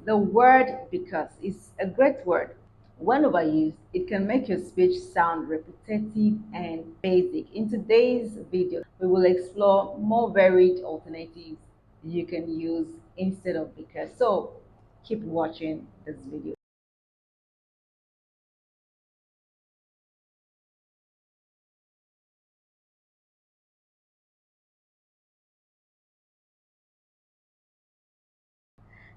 The word because is a great word. When overused, it can make your speech sound repetitive and basic. In today's video, we will explore more varied alternatives you can use instead of because. So keep watching this video.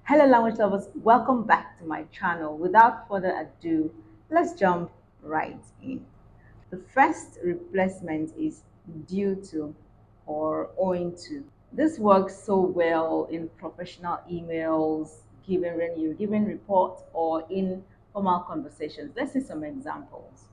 Hello language lovers, welcome back to my channel. Without further ado, let's jump right in. The first replacement is due to or owing to. This works so well in professional emails, given when you're giving reports or in formal conversations. Let's see some examples.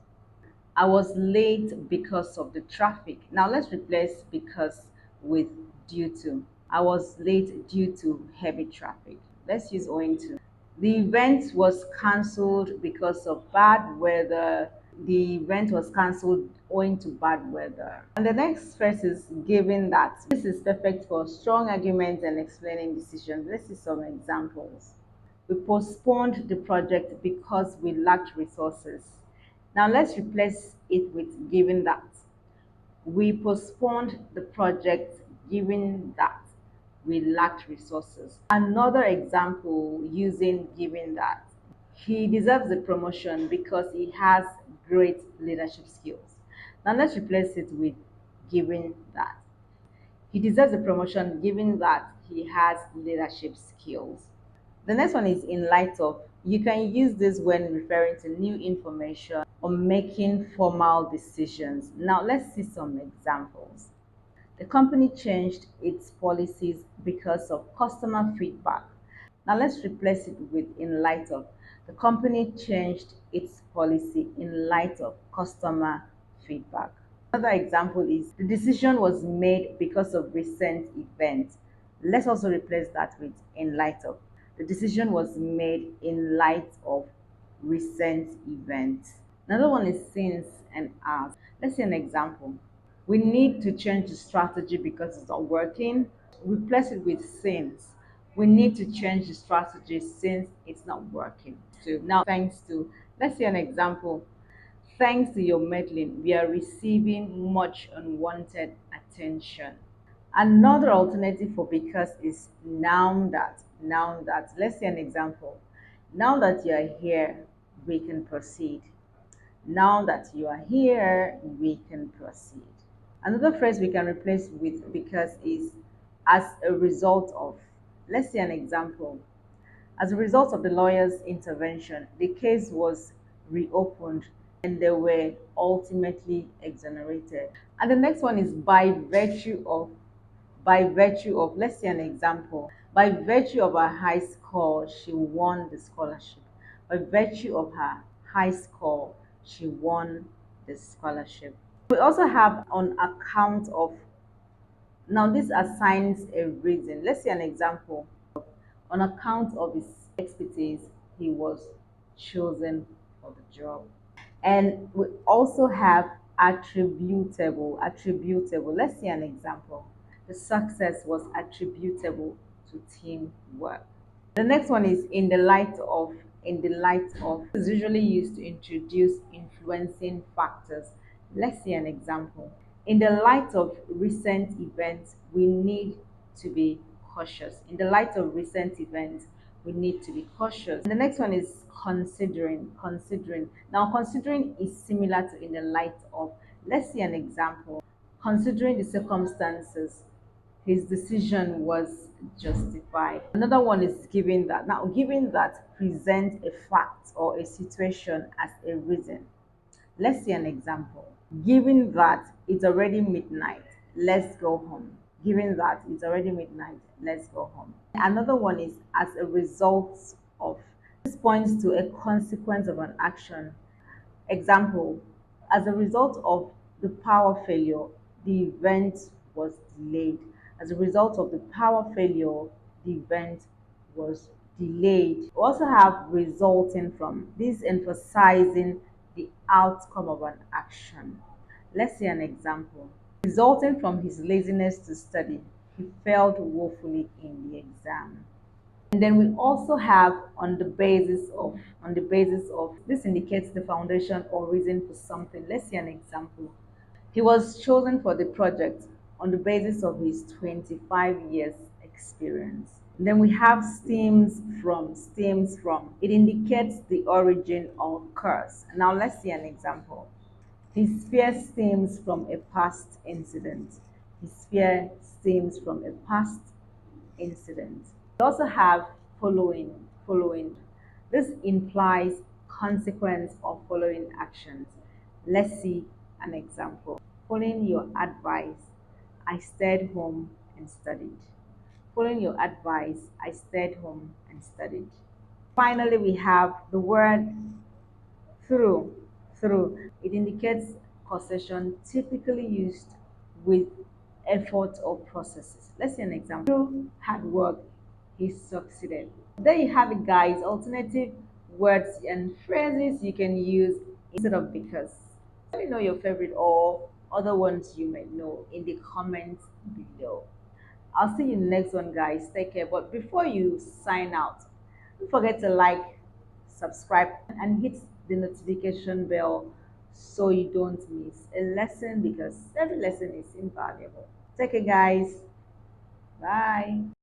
I was late because of the traffic. Now let's replace because with due to. I was late due to heavy traffic. Let's use owing to. The event was cancelled because of bad weather. The event was cancelled owing to bad weather. And the next phrase is given that. This is perfect for strong arguments and explaining decisions. Let's see some examples. We postponed the project because we lacked resources. Now let's replace it with given that. We postponed the project given that we lacked resources. Another example using given that. He deserves the promotion because he has great leadership skills. Now let's replace it with given that. He deserves the promotion given that he has leadership skills. The next one is in light of. You can use this when referring to new information or making formal decisions. Now, let's see some examples. The company changed its policies because of customer feedback. Now, let's replace it with in light of. The company changed its policy in light of customer feedback. Another example is the decision was made because of recent events. Let's also replace that with in light of. The decision was made in light of recent events. Another one is since and as. Let's see an example. We need to change the strategy because it's not working. Replace it with since. We need to change the strategy since it's not working. So now, thanks to, let's see an example. Thanks to your meddling, we are receiving much unwanted attention. Another alternative for because is now that. Now that. Let's see an example. Now that you are here, we can proceed. Now that you are here, we can proceed. Another phrase we can replace with because is as a result of. Let's see an example. As a result of the lawyer's intervention, the case was reopened and they were ultimately exonerated. And the next one is by virtue of. By virtue of, let's see an example. By virtue of her high score, she won the scholarship. By virtue of her high score, she won the scholarship. We also have on account of. Now, this assigns a reason. Let's see an example. On account of his expertise, he was chosen for the job. And we also have attributable. Attributable. Let's see an example. The success was attributable to teamwork. The next one is in the light of. In the light of is usually used to introduce influencing factors. Let's see an example. In the light of recent events, we need to be cautious. In the light of recent events, we need to be cautious. And the next one is considering. Considering. Now, considering is similar to in the light of. Let's see an example. Considering the circumstances, his decision was justified. Another one is given that. Now, given that present a fact or a situation as a reason. Let's see an example. Given that it's already midnight, let's go home. Given that it's already midnight, let's go home. Another one is as a result of. This points to a consequence of an action. Example, as a result of the power failure, the event was delayed. As a result of the power failure, the event was delayed. We also have resulting from. This emphasizing the outcome of an action. Let's see an example. Resulting from his laziness to study, he failed woefully in the exam. And then we also have on the basis of this indicates the foundation or reason for something. Let's see an example. He was chosen for the project on the basis of his 25 years experience. Then we have stems from. It indicates the origin or cause. Now let's see an example. His fear stems from a past incident. His fear stems from a past incident. We also have following. This implies consequence of following actions. Let's see an example. Following your advice, I stayed home and studied. Following your advice, I stayed home and studied. Finally, we have the word through. Through. It indicates causation typically used with effort or processes. Let's see an example. Through hard work, he succeeded. There you have it, guys. Alternative words and phrases you can use instead of because. Let me know your favorite or other ones you may know in the comments below. I'll see you in the next one, guys. Take care. But before you sign out, don't forget to like, subscribe, and hit the notification bell so you don't miss a lesson because every lesson is invaluable. Take care, guys. Bye.